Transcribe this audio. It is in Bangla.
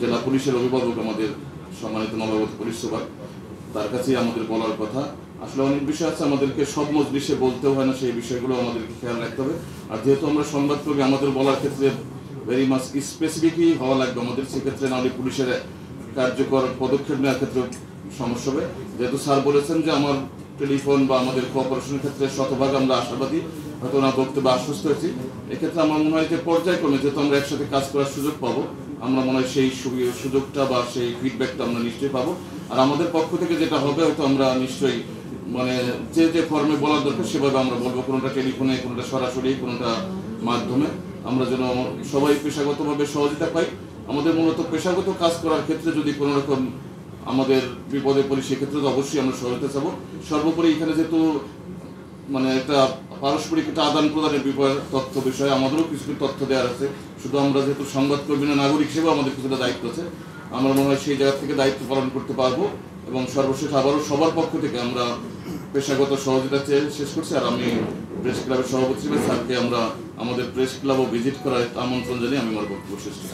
জেলা পুলিশের অভিভাবক আমাদের সম্মানিত নবাগত পুলিশ সুপার, তার কাছেই আমাদের বলার কথা। আসলে অনেক বিষয় আছে আমাদেরকে সব মজলিসে বলতেও হয় না, সেই বিষয়গুলো আমাদেরকে খেয়াল রাখতে হবে। আর যেহেতু আমরা সংবাদকর্মী, আমাদের বলার ক্ষেত্রে ভেরি মাচ স্পেসিফিকই হওয়া লাগবে আমাদের, সেক্ষেত্রে নাহলে পুলিশের কার্যকর পদক্ষেপ নেওয়ার ক্ষেত্রে সমস্যা হবে। যেহেতু স্যার বলেছেন যে আমার টেলিফোন বা আমাদের কোঅপারেশনের ক্ষেত্রে শতভাগ আমরা আশাবাদী, হয়তো ওনার বক্তব্যে আশ্বস্ত হয়েছি। এক্ষেত্রে আমার মনে হয় যে পর্যায়ক্রমে যেহেতু আমরা একসাথে কাজ করার সুযোগ পাবো, আমরা মনে হয় সেই সুযোগটা বা সেই ফিডব্যাকটা আমরা নিশ্চয়ই পাবো। আর আমাদের পক্ষ থেকে যেটা হবে হয়তো আমরা নিশ্চয়ই মানে যে ফর্মে বলার দরকার সেভাবে আমরা বলবো, কোনোটা টেলিফোনে, কোনোটা সরাসরি, কোনোটা মাধ্যমে, আমরা যেন সবাই পেশাগতভাবে সহযোগিতা পাই। আমাদের মূলত পেশাগত কাজ করার ক্ষেত্রে যদি কোনো রকম আমাদের বিপদে পড়ি, সেক্ষেত্রে তো অবশ্যই আমরা সহায়তা চাবো। সর্বোপরি এখানে যেহেতু মানে একটা পারস্পরিক একটা আদান প্রদানের তথ্য বিষয়ে আমাদেরও কিছু তথ্য দেওয়ার আছে। শুধু আমরা যেহেতু সংবাদকর্মী না, নাগরিক হিসেবেও আমাদের কিছুটা দায়িত্ব আছে। আমরা মনে হয় সেই জায়গা থেকে দায়িত্ব পালন করতে পারবো। এবং সর্বশেষ আবারও সবার পক্ষ থেকে আমরা পেশাগত সহযোগিতা চেয়ে শেষ করছি। আর আমি প্রেস ক্লাবের সভাপতি হিসেবে স্যারকে আমরা আমাদের প্রেস ক্লাবও ভিজিট করার আমন্ত্রণ জানিয়ে আমি আমার বক্তব্য শেষ করছি।